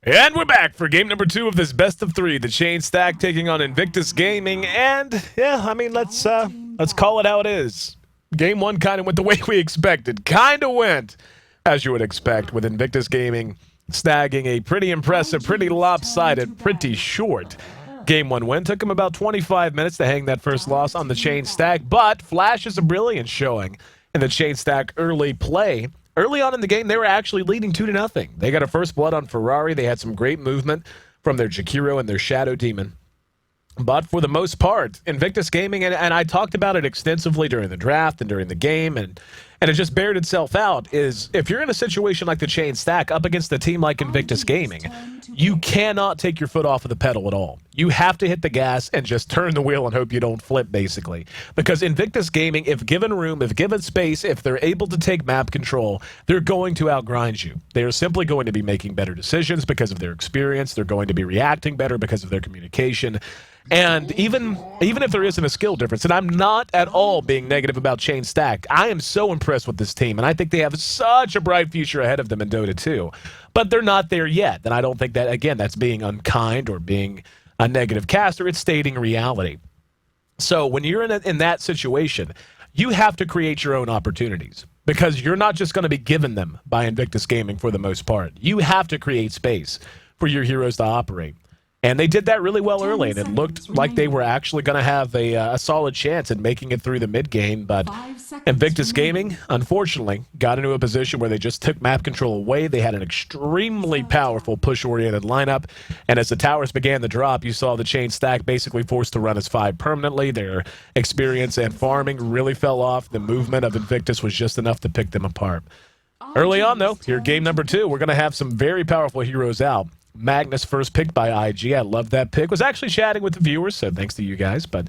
And we're back for game number 2 of this best of 3. The Chain Stack taking on Invictus Gaming, and yeah, I mean let's call it how it is. Game 1 kind of went the way we expected. Kind of went as you would expect, with Invictus Gaming snagging a pretty impressive, pretty lopsided, pretty short Game 1 win. Took them about 25 minutes to hang that first loss on the Chain Stack, but flashes of brilliance showing in the Chain Stack early play. Early on in the game, they were actually leading 2-0. They got a first blood on Ferrari. They had some great movement from their Jakiro and their Shadow Demon. But for the most part, Invictus Gaming, and I talked about it extensively during the draft and during the game, and it just bared itself out, is if you're in a situation like the Chain Stack up against a team like Invictus Gaming, you cannot take your foot off of the pedal at all. You have to hit the gas and just turn the wheel and hope you don't flip, basically. Because Invictus Gaming, if given room, if given space, if they're able to take map control, they're going to outgrind you. They are simply going to be making better decisions because of their experience. They're going to be reacting better because of their communication. And even if there isn't a skill difference, and I'm not at all being negative about Chain Stack, I am so impressed with this team, and I think they have such a bright future ahead of them in Dota 2. But they're not there yet, and I don't think that, again, that's being unkind or being a negative caster. It's stating reality. So when you're in that situation, you have to create your own opportunities, because you're not just going to be given them by Invictus Gaming for the most part. You have to create space for your heroes to operate. And they did that really well early, and it looked like they were actually going to have a solid chance at making it through the mid-game. But Invictus Gaming, unfortunately, got into a position where they just took map control away. They had an extremely powerful push-oriented lineup, and as the towers began to drop, you saw the Chain Stack basically forced to run as 5 permanently. Their experience and farming really fell off. The movement of Invictus was just enough to pick them apart. Early on, though, here game number 2, we're going to have some very powerful heroes out. Magnus first picked by IG. I love that pick. Was actually chatting with the viewers, so thanks to you guys. But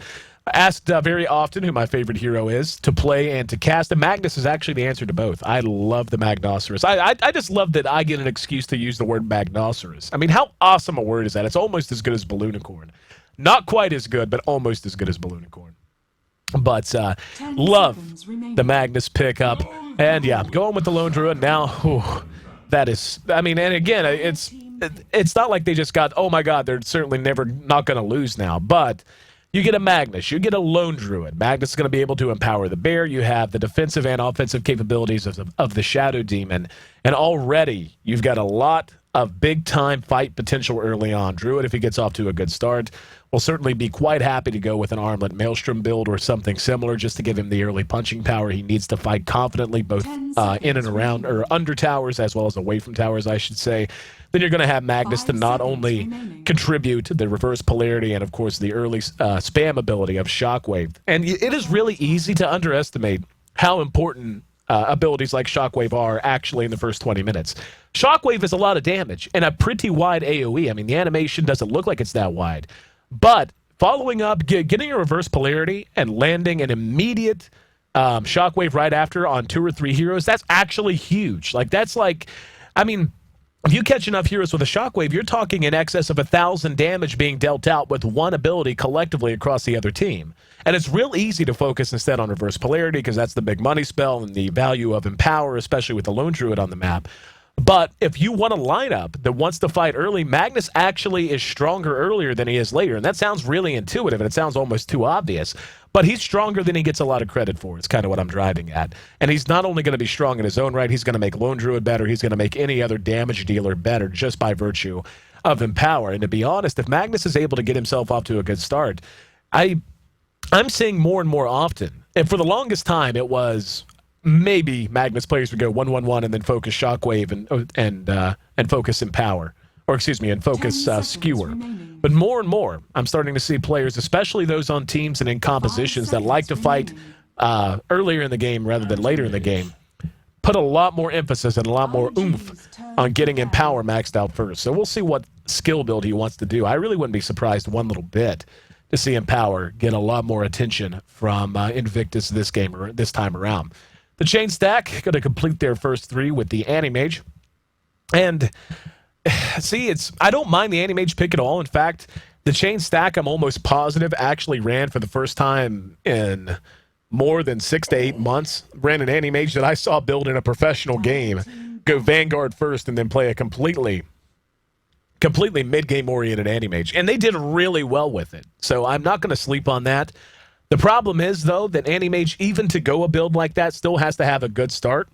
asked very often who my favorite hero is to play and to cast. And Magnus is actually the answer to both. I love the Magnosaurus. I just love that I get an excuse to use the word Magnosaurus. I mean, how awesome a word is that? It's almost as good as Balloonicorn. Not quite as good, but almost as good as Balloonicorn. But love the Magnus pickup. And yeah, going with the Lone Druid now. Whew, that is, I mean, and again, it's not like they just got, oh my god, they're certainly never not going to lose now. But you get a Magnus, you get a Lone Druid. Magnus is going to be able to empower the bear. You have the defensive and offensive capabilities of the Shadow Demon. And already you've got a lot of big-time fight potential early on. Druid, if he gets off to a good start, will certainly be quite happy to go with an Armlet Maelstrom build or something similar just to give him the early punching power he needs to fight confidently, both in and around, or under towers, as well as away from towers, I should say. Then you're going to have Magnus to not only contribute to the reverse polarity and, of course, the early spam ability of Shockwave. And it is really easy to underestimate how important abilities like Shockwave are actually in the first 20 minutes. Shockwave is a lot of damage and a pretty wide AoE. I mean, the animation doesn't look like it's that wide. But following up, getting a reverse polarity and landing an immediate Shockwave right after on 2 or 3 heroes, that's actually huge. Like, that's like, I mean, if you catch enough heroes with a Shockwave, you're talking in excess of 1,000 damage being dealt out with one ability collectively across the other team. And it's real easy to focus instead on reverse polarity because that's the big money spell and the value of Empower, especially with the Lone Druid on the map. But if you want a lineup that wants to fight early, Magnus actually is stronger earlier than he is later. And that sounds really intuitive, and it sounds almost too obvious. But he's stronger than he gets a lot of credit for. It's kind of what I'm driving at. And he's not only going to be strong in his own right, he's going to make Lone Druid better. He's going to make any other damage dealer better just by virtue of Empower. And to be honest, if Magnus is able to get himself off to a good start, I'm seeing more and more often. And for the longest time, it was maybe Magnus players would go 1-1-1 and then focus Shockwave and focus Empower. Or excuse me, and focus Skewer. But more and more, I'm starting to see players, especially those on teams and in compositions that like to fight earlier in the game rather than later in the game, put a lot more emphasis and a lot more oomph on getting Empower maxed out first. So we'll see what skill build he wants to do. I really wouldn't be surprised one little bit to see Empower get a lot more attention from Invictus this time around. The Chain Stack going to complete their first 3 with the Animage. And see, I don't mind the Animage pick at all. In fact, the Chain Stack, I'm almost positive, actually ran for the first time in more than 6 to 8 months. Ran an Animage that I saw build in a professional game. Go Vanguard first and then play a completely completely mid-game oriented Anti-Mage, and they did really well with it. So I'm not going to sleep on that. The problem is, though, that Anti-Mage, even to go a build like that, still has to have a good start.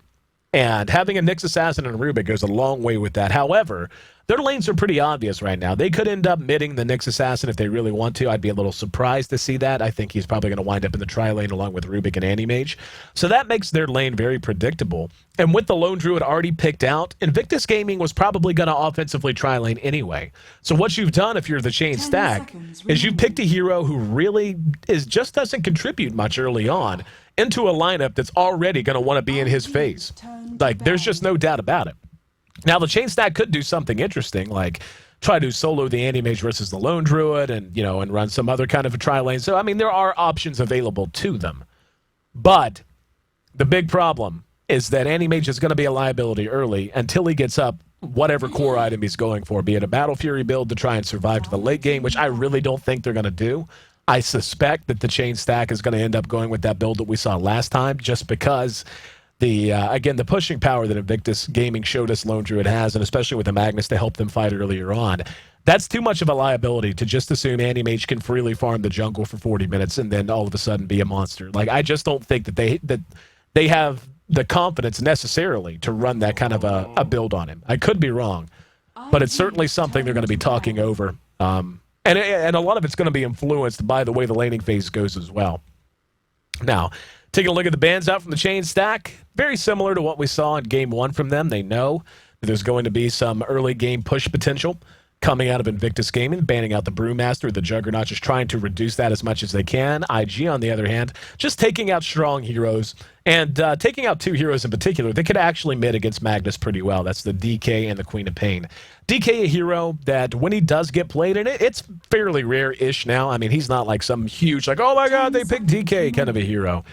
And having a Nyx Assassin and a Rubik goes a long way with that. However, their lanes are pretty obvious right now. They could end up midding the Nyx Assassin if they really want to. I'd be a little surprised to see that. I think he's probably going to wind up in the tri-lane along with Rubik and Anti-Mage. So that makes their lane very predictable. And with the Lone Druid already picked out, Invictus Gaming was probably going to offensively tri-lane anyway. So what you've done if you're the chain stack is you picked a hero who really just doesn't contribute much early on into a lineup that's already going to want to be in his face. Like, there's just no doubt about it. Now, the chain stack could do something interesting, like try to solo the Anti-Mage versus the Lone Druid and, you know, and run some other kind of a tri-lane. So, I mean, there are options available to them. But the big problem is that Anti-Mage is going to be a liability early until he gets up whatever core item he's going for, be it a Battle Fury build to try and survive to the late game, which I really don't think they're going to do. I suspect that the chain stack is going to end up going with that build that we saw last time, just because again, the pushing power that Invictus Gaming showed us Lone Druid has, and especially with the Magnus to help them fight earlier on, that's too much of a liability to just assume Anti-Mage can freely farm the jungle for 40 minutes and then all of a sudden be a monster. Like, I just don't think that they have the confidence necessarily to run that kind of a build on him. I could be wrong, but it's certainly something they're going to be talking over. And a lot of it's going to be influenced by the way the laning phase goes as well. Now, taking a look at the bans out from the chain stack, very similar to what we saw in Game 1 from them. They know that there's going to be some early game push potential coming out of Invictus Gaming, banning out the Brewmaster, the Juggernaut, just trying to reduce that as much as they can. IG, on the other hand, just taking out strong heroes, and taking out two heroes in particular that could actually mid against Magnus pretty well. That's the DK and the Queen of Pain. DK, a hero that when he does get played, and it's fairly rare-ish now. I mean, he's not like some huge, like, oh my god, they picked DK kind of a hero.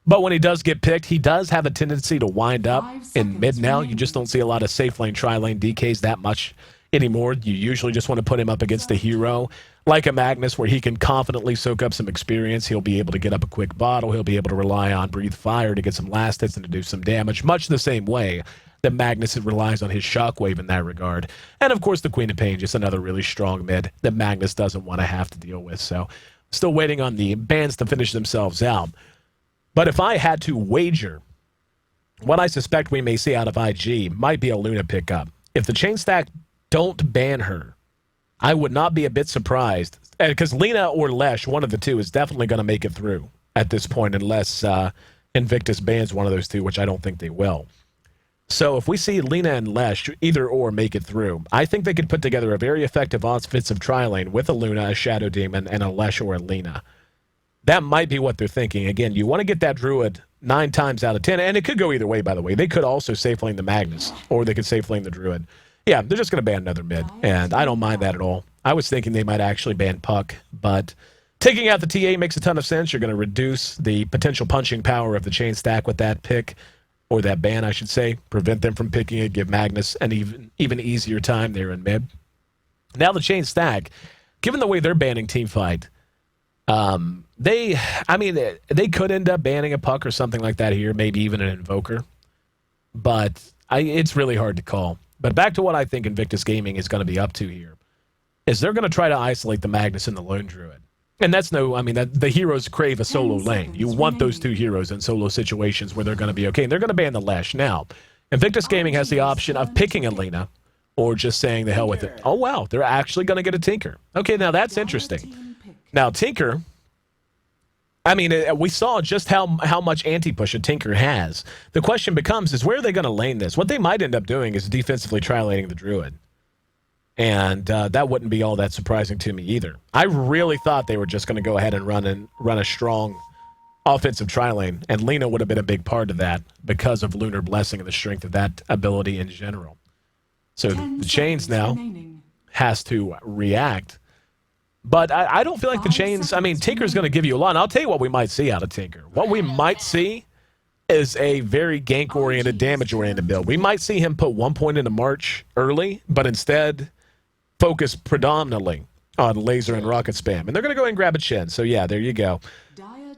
But when he does get picked, he does have a tendency to wind up in mid now. You just don't see a lot of safe lane, tri-lane DKs that much anymore. You usually just want to put him up against a hero like a Magnus where he can confidently soak up some experience. He'll be able to get up a quick bottle. He'll be able to rely on Breathe Fire to get some last hits and to do some damage, much the same way that Magnus relies on his Shockwave in that regard. And of course, the Queen of Pain, just another really strong mid that Magnus doesn't want to have to deal with. So still waiting on the bans to finish themselves out. But if I had to wager, what I suspect we may see out of IG might be a Luna pickup. If the chain stack don't ban her, I would not be a bit surprised. Because Lena or Lesh, one of the two, is definitely going to make it through at this point, unless Invictus bans one of those two, which I don't think they will. So if we see Lena and Lesh, either or, make it through, I think they could put together a very effective offensive tri-lane with a Luna, a Shadow Demon, and a Lesh or a Lena. That might be what they're thinking. Again, you want to get that Druid 9 times out of 10, and it could go either way, by the way. They could also safe lane the Magnus, or they could safe lane the Druid. Yeah, they're just going to ban another mid, and I don't mind that at all. I was thinking they might actually ban Puck, but taking out the TA makes a ton of sense. You're going to reduce the potential punching power of the chain stack with that pick, or that ban, I should say. Prevent them from picking it, give Magnus an even easier time there in mid. Now the chain stack, given the way they're banning teamfight, they could end up banning a Puck or something like that here, maybe even an Invoker. But it's really hard to call. But back to what I think Invictus Gaming is going to be up to here, is they're going to try to isolate the Magnus and the Lone Druid. And that's the heroes crave a solo lane. You want those two heroes in solo situations where they're going to be okay. And they're going to ban the Lesh. Now, Invictus Gaming has the option of picking a Lena or just saying the hell with it. Oh, wow, they're actually going to get a Tinker. Okay, now that's interesting. Now, Tinker, we saw just how much anti-push a Tinker has. The question becomes is where are they going to lane this? What they might end up doing is defensively tri-laning the Druid. And that wouldn't be all that surprising to me either. I really thought they were just going to go ahead and run a strong offensive tri-lane, and Lena would have been a big part of that because of Lunar Blessing and the strength of that ability in general. So the Chains now has to react. But I don't feel like the Chains, Tinker's going to give you a lot. And I'll tell you what we might see out of Tinker. What we might see is a very gank-oriented, damage-oriented build. We might see him put 1 point into March early, but instead focus predominantly on laser and rocket spam. And they're going to go and grab a Chen. So yeah, there you go.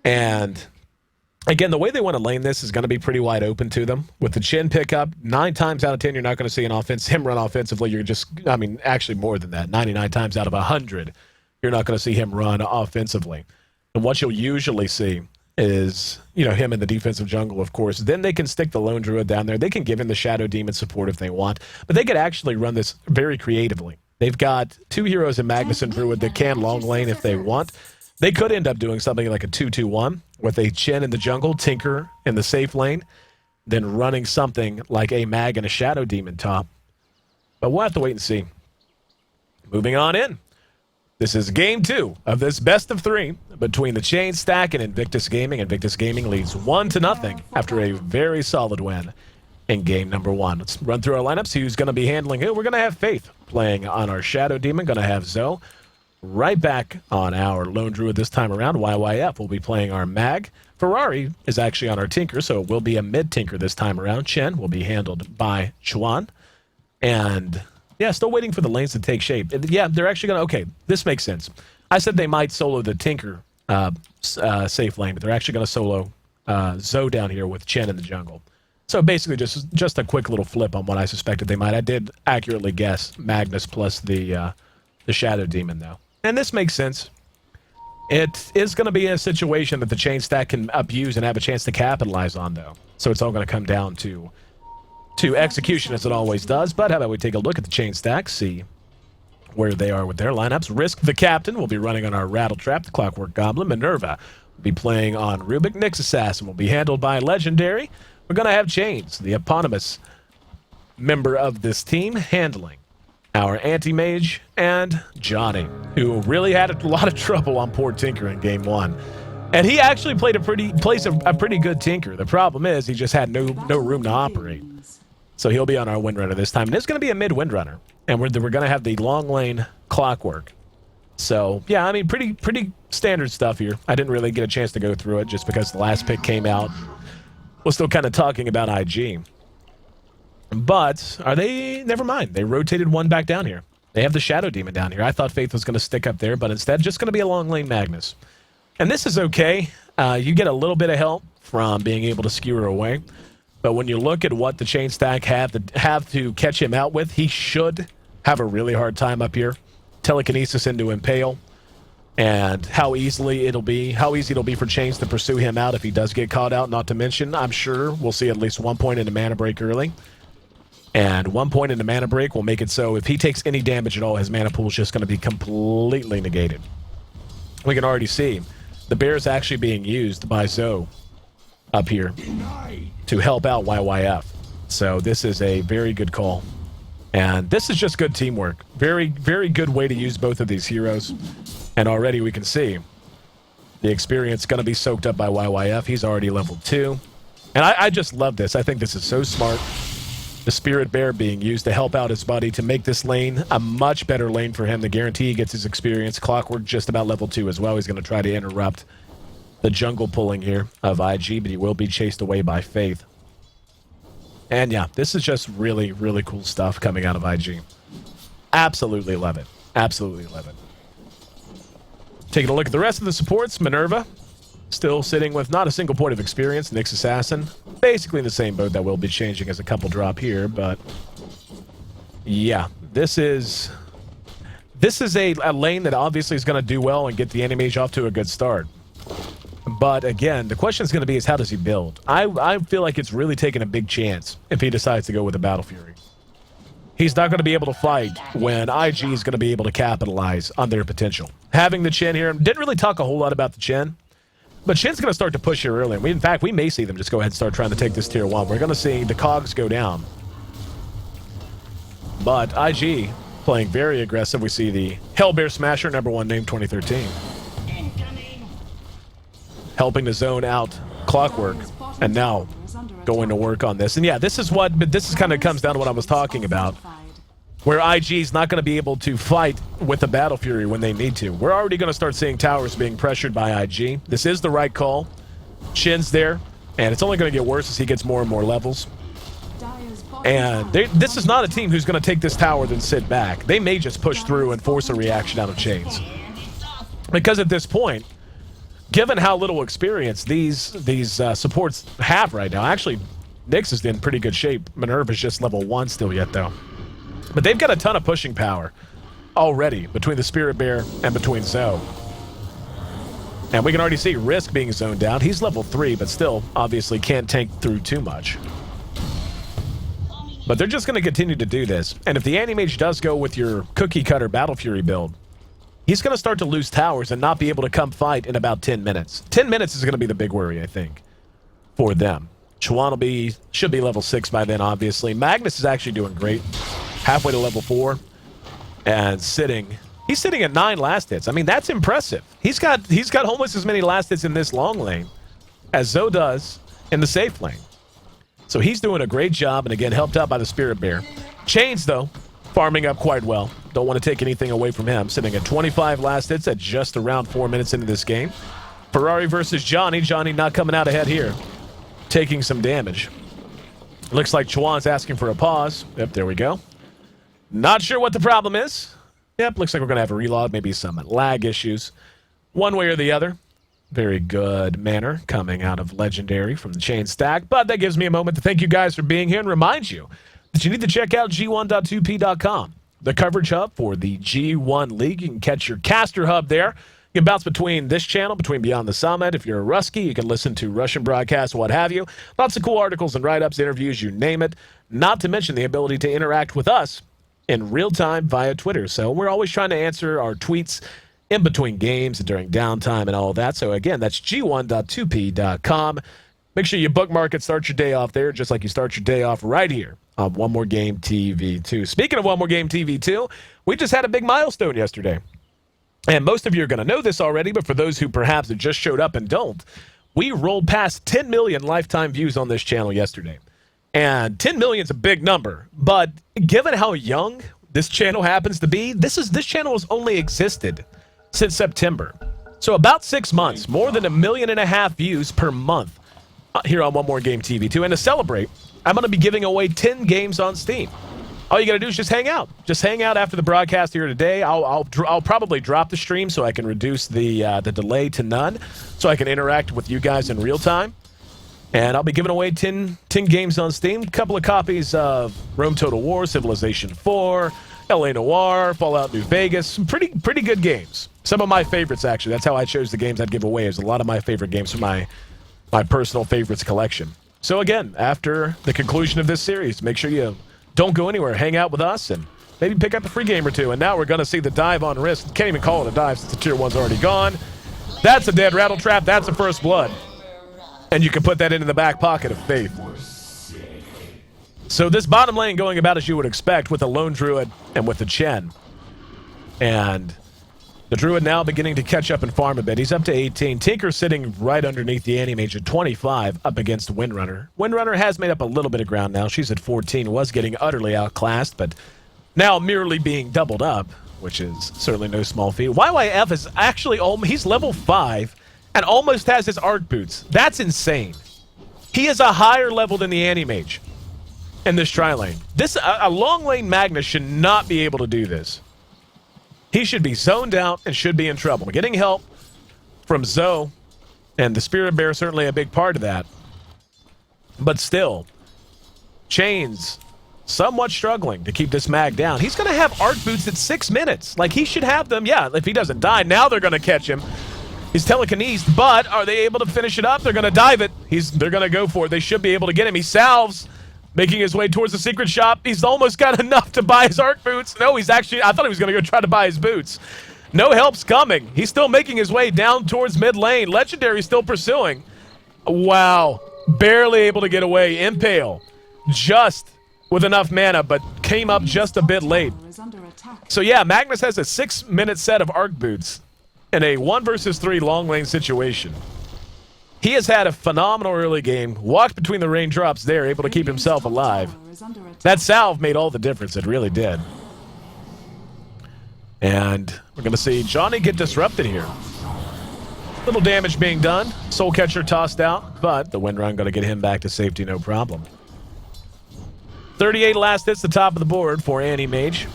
And Again, the way they want to lane this is going to be pretty wide open to them. With the Chen pickup, 9 times out of 10, you're not going to see him run offensively. You're just, I mean, actually more than that. 99 times out of 100, you're not going to see him run offensively. And what you'll usually see is, him in the defensive jungle, of course. Then they can stick the Lone Druid down there. They can give him the Shadow Demon support if they want. But they could actually run this very creatively. They've got 2 heroes in Magnus and Druid that can long lane if they want. They could end up doing something like a 2-2-1 with a Chen in the jungle, Tinker in the safe lane, then running something like a Mag and a Shadow Demon top. But we'll have to wait and see. Moving on in. This is game 2 of this best of 3 between the Chain Stack and Invictus Gaming. Invictus Gaming leads 1-0 after a very solid win in game number 1. Let's run through our lineups. Who's going to be handling who? We're going to have Faith playing on our Shadow Demon. Going to have Zoe right back on our Lone Druid this time around. YYF will be playing our Mag. Ferrari is actually on our Tinker, so it will be a mid-Tinker this time around. Chen will be handled by G-1. And, yeah, still waiting for the lanes to take shape. Yeah, they're actually going to... Okay, this makes sense. I said they might solo the Tinker safe lane, but they're actually going to solo Zoe down here with Chen in the jungle. So basically just a quick little flip on what I suspected they might. I did accurately guess Magnus plus the Shadow Demon, though. And this makes sense. It is going to be a situation that the Chain Stack can abuse and have a chance to capitalize on, though. So it's all going to come down to execution, as it always does. But how about we take a look at the Chain Stack, see where they are with their lineups. Risk the Captain will be running on our Rattle Trap, the Clockwork Goblin. Minerva will be playing on Rubik. Nyx Assassin will be handled by Legendary. We're going to have Chains, the eponymous member of this team, handling our Anti-Mage, and Johnny, who really had a lot of trouble on poor Tinker in game 1. And he actually played a pretty good Tinker. The problem is he just had no room to operate. So he'll be on our Windrunner this time. And it's going to be a mid-Windrunner. And we're going to have the long lane Clockwork. So, yeah, I mean, pretty standard stuff here. I didn't really get a chance to go through it just because the last pick came out. We're still kind of talking about IG. But are they... Never mind. They rotated one back down here. They have the Shadow Demon down here. I thought Faith was going to stick up there, but instead just going to be a long lane Magnus. And this is okay. You get a little bit of help from being able to skewer away. But when you look at what the Chain Stack have to catch him out with, he should have a really hard time up here. Telekinesis into Impale. And how easy it'll be for Chains to pursue him out if he does get caught out. Not to mention, I'm sure we'll see at least 1 point into Mana Break early. And 1 point into Mana Break will make it so if he takes any damage at all, his mana pool is just going to be completely negated. We can already see the bear's actually being used by Zoe up here to help out YYF. So this is a very good call. And this is just good teamwork. Very, very good way to use both of these heroes. And already we can see the experience going to be soaked up by YYF. He's already level 2. And I just love this. I think this is so smart. The Spirit Bear being used to help out his buddy to make this lane a much better lane for him. The guarantee he gets his experience. Clockwork just about level 2 as well. He's going to try to interrupt the jungle pulling here of IG, but he will be chased away by Faith. And yeah, this is just really, really cool stuff coming out of IG. Absolutely love it. Absolutely love it. Taking a look at the rest of the supports, Minerva still sitting with not a single point of experience. Nyx Assassin, basically in the same boat. That will be changing as a couple drop here, but yeah, this is a lane that obviously is going to do well and get the Anti-Mage off to a good start. But again, the question is going to be is how does he build? I feel like it's really taking a big chance if he decides to go with a Battle Fury. He's not going to be able to fight when IG is going to be able to capitalize on their potential. Having the Chen here, didn't really talk a whole lot about the Chen. But Shin's going to start to push here early. In fact, we may see them just go ahead and start trying to take this tier 1. We're going to see the cogs go down. But IG playing very aggressive. We see the Hellbear Smasher, #1 name 2013. Helping to zone out Clockwork. And now going to work on this. And yeah, this is kind of comes down to what I was talking about. Where IG's not going to be able to fight with the Battle Fury when they need to. We're already going to start seeing towers being pressured by IG. This is the right call. Shin's there, and it's only going to get worse as he gets more and more levels. And this is not a team who's going to take this tower then sit back. They may just push through and force a reaction out of Chains. Because at this point, given how little experience these supports have right now. Actually, Nyx is in pretty good shape. Minerva's just level 1 still yet, though. But they've got a ton of pushing power already between the Spirit Bear and between Zoe. And we can already see Risk being zoned out. He's level 3, but still, obviously, can't tank through too much. But they're just going to continue to do this. And if the Anti-Mage does go with your cookie-cutter Battle Fury build, he's going to start to lose towers and not be able to come fight in about 10 minutes. 10 minutes is going to be the big worry, I think, for them. G-1 should be level 6 by then, obviously. Magnus is actually doing great. Halfway to level 4. And he's sitting at 9 last hits. I mean, that's impressive. He's got almost as many last hits in this long lane as Zoe does in the safe lane. So he's doing a great job, and again, helped out by the Spirit Bear. Chains, though, farming up quite well. Don't want to take anything away from him. Sitting at 25 last hits at just around 4 minutes into this game. Ferrari versus Johnny. Johnny not coming out ahead here. Taking some damage. Looks like Chuan's asking for a pause. Yep, there we go. Not sure what the problem is. Yep, looks like we're going to have a reload. Maybe some lag issues. One way or the other. Very good manner coming out of Legendary from the chain stack. But that gives me a moment to thank you guys for being here and remind you that you need to check out G1.2p.com, the coverage hub for the G1 League. You can catch your caster hub there. You can bounce between this channel, between Beyond the Summit. If you're a Rusky, you can listen to Russian broadcasts, what have you. Lots of cool articles and write-ups, interviews, you name it. Not to mention the ability to interact with us in real time via Twitter. So we're always trying to answer our tweets in between games and during downtime and all that. So again, that's G1.2p.com. Make sure you bookmark it, start your day off there, just like you start your day off right here on One More Game TV 2. Speaking of One More Game TV 2, we just had a big milestone yesterday. And most of you are going to know this already, but for those who perhaps have just showed up and don't, we rolled past 10 million lifetime views on this channel yesterday. And 10 million is a big number, but given how young this channel happens to be, this channel has only existed since September. So about 6 months, more than 1.5 million views per month here on One More Game TV 2. And to celebrate, I'm going to be giving away 10 games on Steam. All you got to do is just hang out. Just hang out after the broadcast here today. I'll probably drop the stream so I can reduce the delay to none, so I can interact with you guys in real time. And I'll be giving away 10 games on Steam. A couple of copies of Rome Total War, Civilization 4, LA Noire, Fallout New Vegas. Pretty good games. Some of my favorites, actually. That's how I chose the games I'd give away. Is a lot of my favorite games from my personal favorites collection. So again, after the conclusion of this series, make sure you don't go anywhere. Hang out with us and maybe pick up a free game or two. And now we're going to see the dive on Risk. Can't even call it a dive since the tier 1's already gone. That's a dead rattle trap. That's a first blood. And you can put that in the back pocket of Faith. So this bottom lane going about as you would expect with the Lone Druid and with the Chen. And the Druid now beginning to catch up and farm a bit. He's up to 18. Tinker sitting right underneath the Anti-Mage at 25 up against Windrunner. Windrunner has made up a little bit of ground now. She's at 14. Was getting utterly outclassed, but now merely being doubled up, which is certainly no small feat. YYF is actually, he's level 5 and almost has his Arc Boots. That's insane. He is a higher level than the Anti-Mage in this tri-lane. A long lane Magnus should not be able to do this. He should be zoned out and should be in trouble. Getting help from Zoe and the Spirit Bear, certainly a big part of that. But still, Chains somewhat struggling to keep this mag down. He's going to have Arc Boots at 6 minutes. Like, he should have them. Yeah, if he doesn't die, now they're going to catch him. He's telekinesed, but are they able to finish it up? They're going to dive it. They're going to go for it. They should be able to get him. He salves, making his way towards the secret shop. He's almost got enough to buy his Arc Boots. No, I thought he was going to go try to buy his boots. No help's coming. He's still making his way down towards mid lane. Legendary still pursuing. Wow. Barely able to get away. Impale. Just with enough mana, but came up just a bit late. So yeah, Magnus has a 6-minute set of Arc Boots in a 1 versus 3 long lane situation. He has had a phenomenal early game, walked between the raindrops there, able to keep himself alive. That salve made all the difference, it really did. And we're going to see Johnny get disrupted here. Little damage being done, Soul Catcher tossed out, but the Windrun going to get him back to safety, no problem. 38 last hits, the top of the board for Anti-Mage.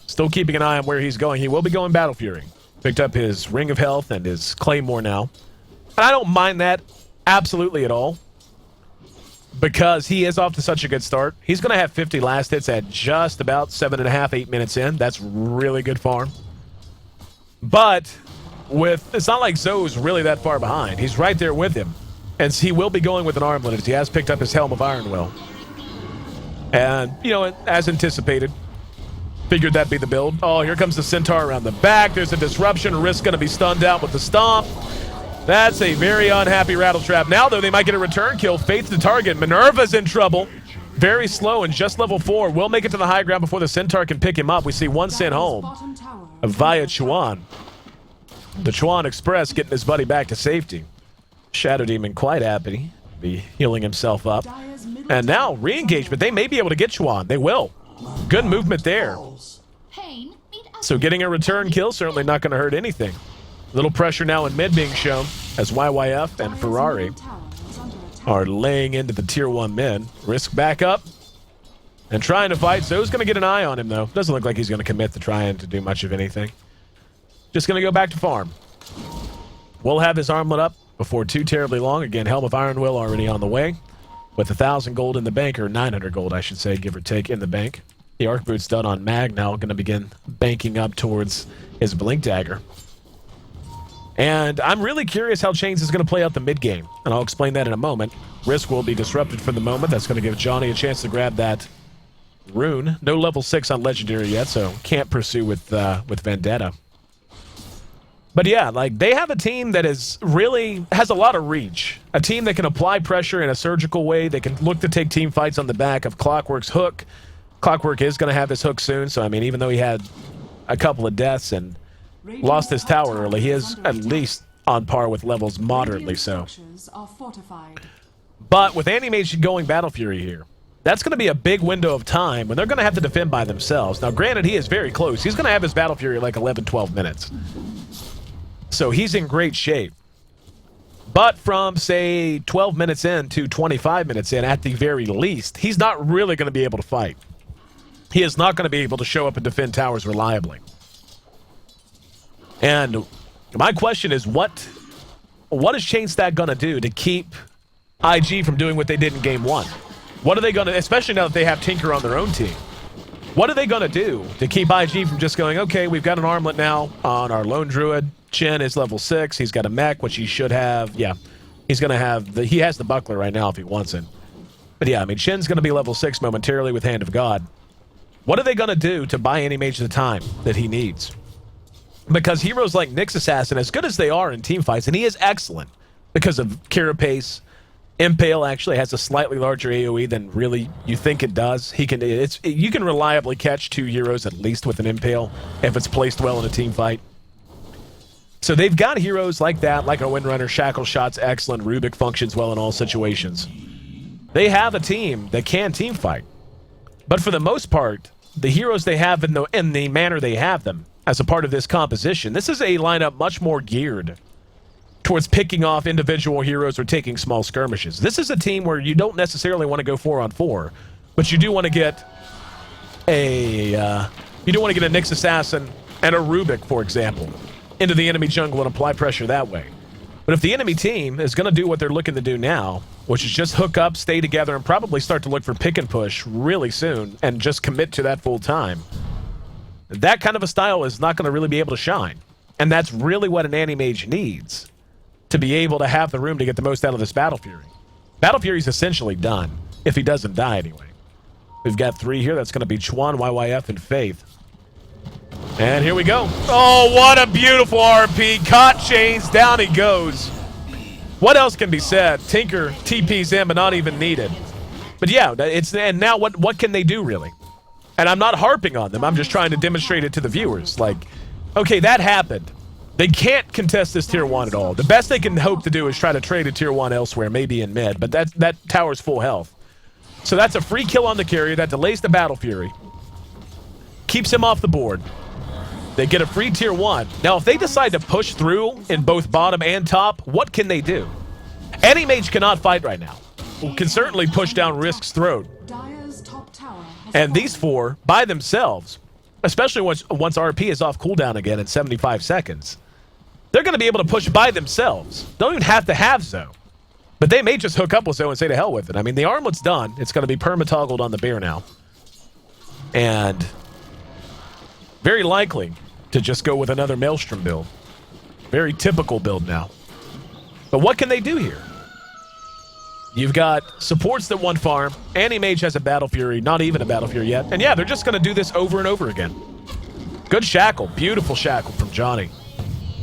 Still keeping an eye on where he's going. He will be going Battle Fury. Picked up his Ring of Health and his Claymore now. And I don't mind that absolutely at all, because he is off to such a good start. He's going to have 50 last hits at just about 7.5, 8 minutes in. That's really good for him. But it's not like Zoe's really that far behind. He's right there with him. And he will be going with an armlet as he has picked up his Helm of Iron Will. And, you know, as anticipated, figured that'd be the build. Oh, here comes the Centaur around the back. There's a disruption. Risk going to be stunned out with the Stomp. That's a very unhappy Rattletrap. Now, though, they might get a return kill. Faith to target. Minerva's in trouble. Very slow and just level 4. Will make it to the high ground before the Centaur can pick him up. We see one sent home via Chuan. The Chuan Express getting his buddy back to safety. Shadow Demon quite happy to be healing himself up. And now, re-engagement. They may be able to get Chuan. They will. Good movement there. So getting a return kill, certainly not going to hurt anything. Little pressure now in mid being shown as YYF and Ferrari are laying into the tier 1 mid. Risk back up and trying to fight. Zoe's going to get an eye on him, though. Doesn't look like he's going to commit to trying to do much of anything. Just going to go back to farm. We'll have his armlet up before too terribly long. Again, Helm of Iron Will already on the way with 1,000 gold in the bank, or 900 gold, I should say, give or take, in the bank. The Arc Boot's done on Mag now, going to begin banking up towards his Blink Dagger. And I'm really curious how Chains is going to play out the mid game, and I'll explain that in a moment. Risk will be disrupted for the moment. That's going to give Johnny a chance to grab that rune. No level 6 on Legendary yet, so can't pursue with Vendetta. But yeah, like, they have a team that is really has a lot of reach. A team that can apply pressure in a surgical way. They can look to take team fights on the back of Clockwork's hook. Clockwork is going to have his hook soon, so I mean, even though he had a couple of deaths and lost his tower early, he is at least on par with levels moderately so. But with Anti-Mage going Battle Fury here, that's going to be a big window of time when they're going to have to defend by themselves. Now, granted, he is very close. He's going to have his Battle Fury like 11, 12 minutes. So he's in great shape. But from, say, 12 minutes in to 25 minutes in, at the very least, he's not really going to be able to fight. He is not going to be able to show up and defend towers reliably. And my question is, what is Chainstack going to do to keep IG from doing what they did in Game 1? What are they going to, especially now that they have Tinker on their own team, what are they going to do to keep IG from just going, okay, we've got an armlet now on our Lone Druid. Chen is level 6. He's got a mech, which he should have. Yeah, he's going to have, he has the buckler right now if he wants it. But yeah, I mean, Chen's going to be level 6 momentarily with Hand of God. What are they going to do to buy Anti-Mage the time that he needs? Because heroes like Nyx Assassin, as good as they are in team fights, and he is excellent because of Carapace. Impale actually has a slightly larger AoE than really you think it does. You can reliably catch 2 heroes at least with an Impale if it's placed well in a team fight. So they've got heroes like that, like a Windrunner. Shackle Shot's excellent. Rubik functions well in all situations. They have a team that can team fight. But for the most part, the heroes they have in the manner they have them as a part of this composition, this is a lineup much more geared towards picking off individual heroes or taking small skirmishes. This is a team where you don't necessarily want to go 4-on-4, but you do want to get a Nyx Assassin and a Rubik, for example, into the enemy jungle and apply pressure that way. But if the enemy team is going to do what they're looking to do now, which is just hook up, stay together, and probably start to look for pick and push really soon and just commit to that full time, that kind of a style is not going to really be able to shine. And that's really what an Anti-Mage needs to be able to have the room to get the most out of this Battle Fury. Battle Fury's essentially done, if he doesn't die anyway. We've got 3 here. That's going to be Chuan, YYF, and Faith. And here we go. Oh, what a beautiful RP. Caught Chains. Down he goes. What else can be said? Tinker TP's in, but not even needed. But yeah, and now what can they do, really? And I'm not harping on them. I'm just trying to demonstrate it to the viewers. Like, okay, that happened. They can't contest this tier 1 at all. The best they can hope to do is try to trade a tier 1 elsewhere, maybe in mid, but that tower's full health. So that's a free kill on the carrier. That delays the Battle Fury. Keeps him off the board. They get a free tier 1. Now, if they decide to push through in both bottom and top, what can they do? Anti-Mage cannot fight right now. Can certainly push down Risk's throat. And these 4, by themselves, especially once RP is off cooldown again in 75 seconds, they're going to be able to push by themselves. Don't even have to have Zoe. But they may just hook up with Zoe and say to hell with it. I mean, the armlet's done. It's going to be perma-toggled on the bear now. And very likely to just go with another Maelstrom build. Very typical build now. But what can they do here? You've got supports that want farm. Anti-Mage has a Battle Fury, not even a Battle Fury yet. And yeah, they're just going to do this over and over again. Good shackle. Beautiful shackle from Johnny.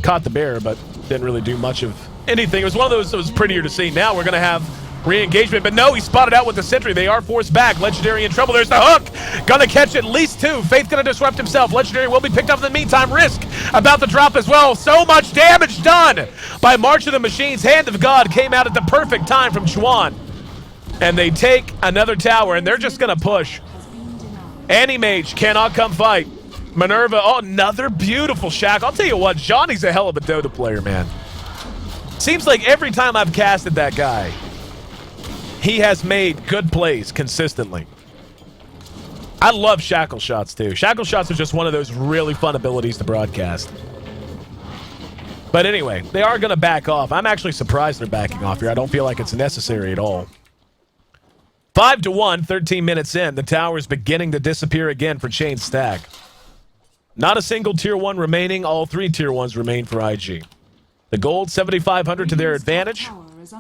Caught the bear, but didn't really do much of anything. It was one of those that was prettier to see. Now we're going to have re-engagement, but no, he spotted out with the sentry. They are forced back. Legendary in trouble. There's the hook. Gonna catch at least two. Faith gonna disrupt himself. Legendary will be picked up in the meantime. Risk about to drop as well. So much damage done by March of the Machines. Hand of God came out at the perfect time from G-1. And they take another tower, and they're just gonna push. Anti-Mage cannot come fight. Minerva, oh, another beautiful shack. I'll tell you what, Johnny's a hell of a Dota player, man. Seems like every time I've casted that guy, he has made good plays consistently. I love shackle shots, too. Shackle shots are just one of those really fun abilities to broadcast. But anyway, they are going to back off. I'm actually surprised they're backing off here. I don't feel like it's necessary at all. 5-1, 13 minutes in. The tower's beginning to disappear again for Chain Stack. Not a single Tier 1 remaining. All three Tier 1s remain for IG. The gold, 7,500 to their advantage.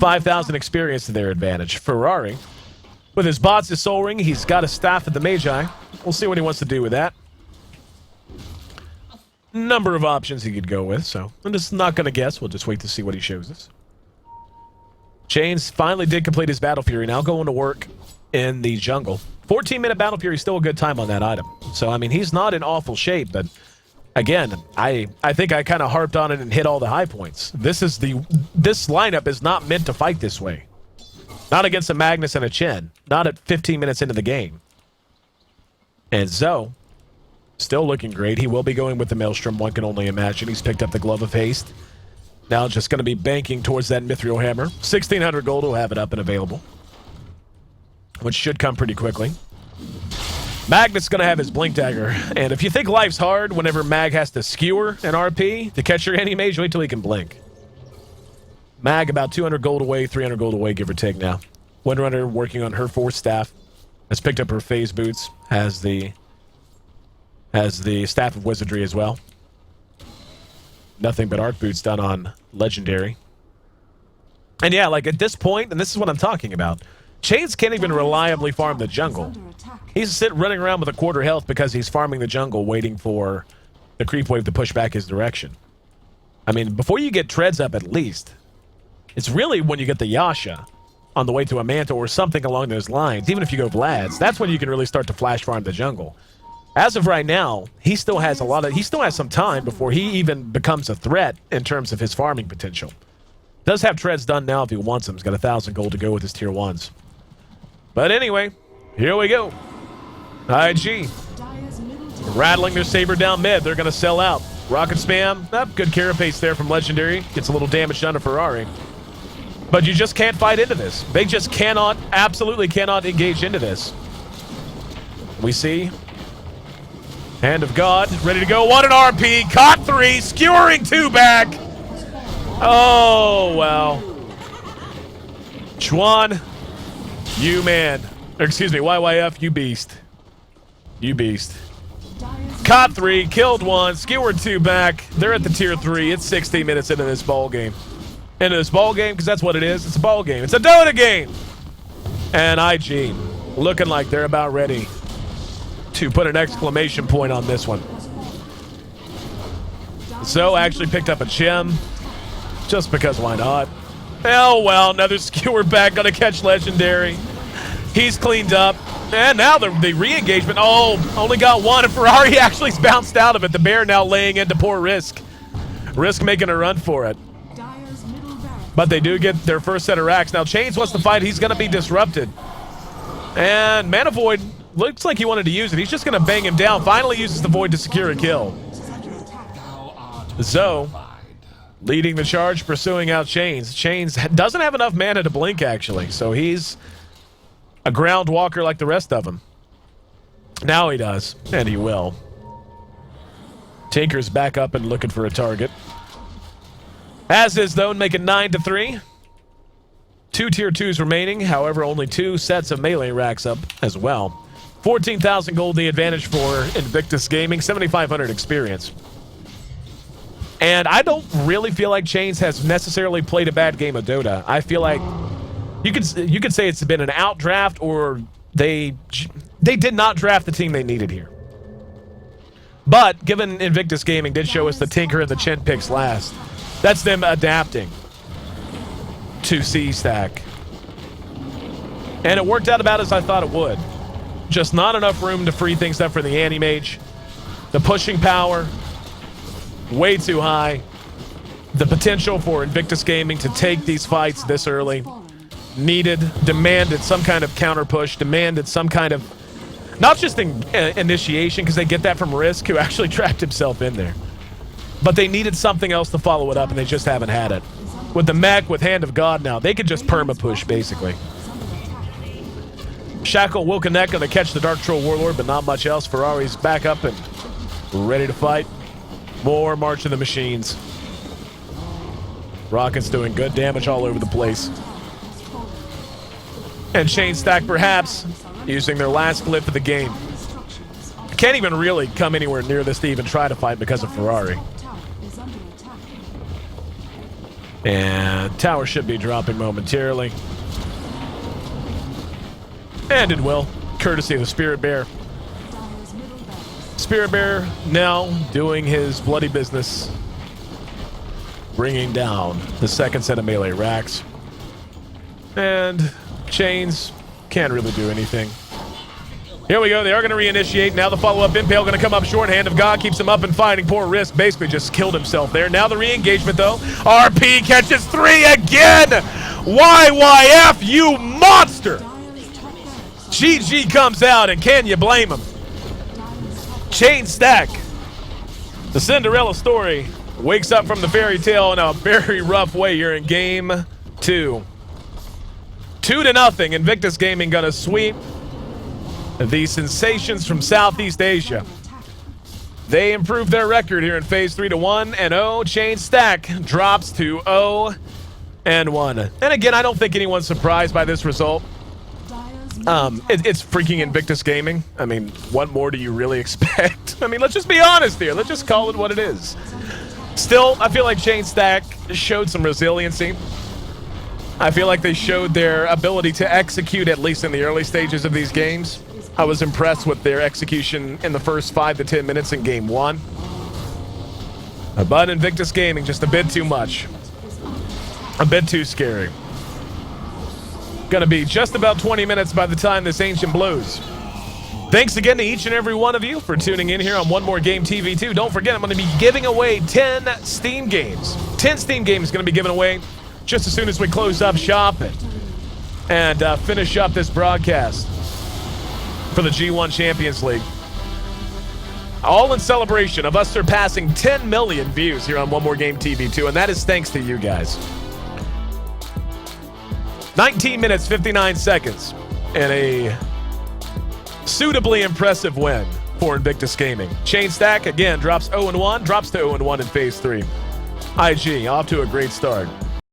5,000 experience to their advantage. Ferrari, with his bots, his soul ring, he's got a staff at the Magi. We'll see what he wants to do with that. Number of options he could go with, so I'm just not going to guess. We'll just wait to see what he shows us. Chains finally did complete his Battle Fury, now going to work in the jungle. 14-minute Battle Fury is still a good time on that item. So, I mean, he's not in awful shape, but again, I think I kind of harped on it and hit all the high points. This lineup is not meant to fight this way. Not against a Magnus and a Chen. Not at 15 minutes into the game. And Zoe, still looking great. He will be going with the Maelstrom, one can only imagine. He's picked up the Glove of Haste. Now just going to be banking towards that Mithril Hammer. 1,600 gold will have it up and available, which should come pretty quickly. Magnus going to have his Blink Dagger, and if you think life's hard whenever Mag has to skewer an RP to catch your anti-mage, wait till he can blink. Mag about 200 gold away, 300 gold away, give or take now. Windrunner working on her 4th staff. Has picked up her phase boots. Has the Staff of Wizardry as well. Nothing but arc boots done on Legendary. And yeah, like at this point, and this is what I'm talking about, Chains can't even reliably farm the jungle. He's running around with a quarter health because he's farming the jungle, waiting for the creep wave to push back his direction. I mean, before you get treads up at least, it's really when you get the Yasha on the way to a Manta or something along those lines, even if you go Vlad's, that's when you can really start to flash farm the jungle. As of right now, he still has some time before he even becomes a threat in terms of his farming potential. Does have treads done now if he wants them. He's got 1,000 gold to go with his tier 1s. But anyway, here we go. IG rattling their saber down mid. They're going to sell out. Rocket spam. Good carapace there from Legendary. Gets a little damage done to Ferrari. But you just can't fight into this. They just cannot, absolutely cannot engage into this. We see Hand of God, ready to go. What an RP. Caught 3, skewering 2 back. Oh, well. G-1, you man. Or excuse me, YYF, you beast. You beast. Caught 3, killed 1, skewered 2 back. They're at the tier 3. It's 16 minutes into this ball game. Into this ball game, because that's what it is. It's a ball game. It's a Dota game. And IG looking like they're about ready to put an exclamation point on this one. So actually picked up a gem, just because why not? Oh well, another skewer back, gonna catch Legendary. He's cleaned up. And now the re-engagement, oh, only got 1, and Ferrari actually's bounced out of it. The bear now laying into poor Risk. Risk making a run for it. But they do get their first set of racks. Now Chains wants to fight, he's gonna be disrupted. And Mana Void looks like he wanted to use it. He's just going to bang him down. Finally uses the Void to secure a kill. Zoe leading the charge, pursuing out Chains. Chains doesn't have enough mana to blink, actually. So he's a ground walker like the rest of them. Now he does, and he will. Tinker's back up and looking for a target. As is, though, make it 9-3. 2 tier 2s remaining. However, only 2 sets of melee racks up as well. 14,000 gold the advantage for Invictus Gaming. 7,500 experience. And I don't really feel like Chains has necessarily played a bad game of Dota. I feel like you could say it's been an outdraft, or they did not draft the team they needed here. But given Invictus Gaming did show us the Tinker and the Chin picks last, that's them adapting to C-Stack. And it worked out about as I thought it would. Just not enough room to free things up for the Anti-Mage. The pushing power, way too high. The potential for Invictus Gaming to take these fights this early demanded some kind of counter push, demanded some kind of, not just initiation, because they get that from Risk, who actually trapped himself in there. But they needed something else to follow it up, and they just haven't had it. With the mech, with Hand of God now, they could just perma-push, basically. Shackle will connect, gonna catch the Dark Troll Warlord, but not much else. Ferrari's back up and ready to fight. More March of the Machines. Rocket's doing good damage all over the place. And Chain Stack, perhaps, using their last glyph of the game. Can't even really come anywhere near this to even try to fight because of Ferrari. And tower should be dropping momentarily. And it will, courtesy of the Spirit Bear. Spirit Bear now doing his bloody business, bringing down the second set of melee racks. And Chains can't really do anything. Here we go. They are going to reinitiate. Now the follow-up Impale going to come up short. Hand of God keeps him up and fighting. Poor Risk basically just killed himself there. Now the re-engagement, though. RP catches 3 again. YYF, you monster. GG comes out, and can you blame him? Chain Stack, the Cinderella story, wakes up from the fairy tale in a very rough way here in game 2. 2-0. Invictus Gaming gonna sweep the Sensations from Southeast Asia. They improved their record here in Phase 3 to 1-0. Chain Stack drops to 0-1. And again, I don't think anyone's surprised by this result. It's freaking Invictus Gaming. I mean, what more do you really expect? I mean, let's just be honest here. Let's just call it what it is. Still, I feel like Chain Stack showed some resiliency. I feel like they showed their ability to execute, at least in the early stages of these games. I was impressed with their execution in the first 5 to 10 minutes in game 1. But Invictus Gaming, just a bit too much. A bit too scary. Gonna be just about 20 minutes by the time this Ancient blows. Thanks again to each and every one of you for tuning in here on One More Game TV2. Don't forget, I'm gonna be giving away 10 Steam games. 10 Steam games gonna be given away just as soon as we close up shop and finish up this broadcast for the G-1 Champions League. All in celebration of us surpassing 10 million views here on One More Game TV2, and that is thanks to you guys. 19 minutes, 59 seconds, and a suitably impressive win for Invictus Gaming. Chain Stack, again, drops 0-1, drops to 0-1 in Phase 3. IG, off to a great start.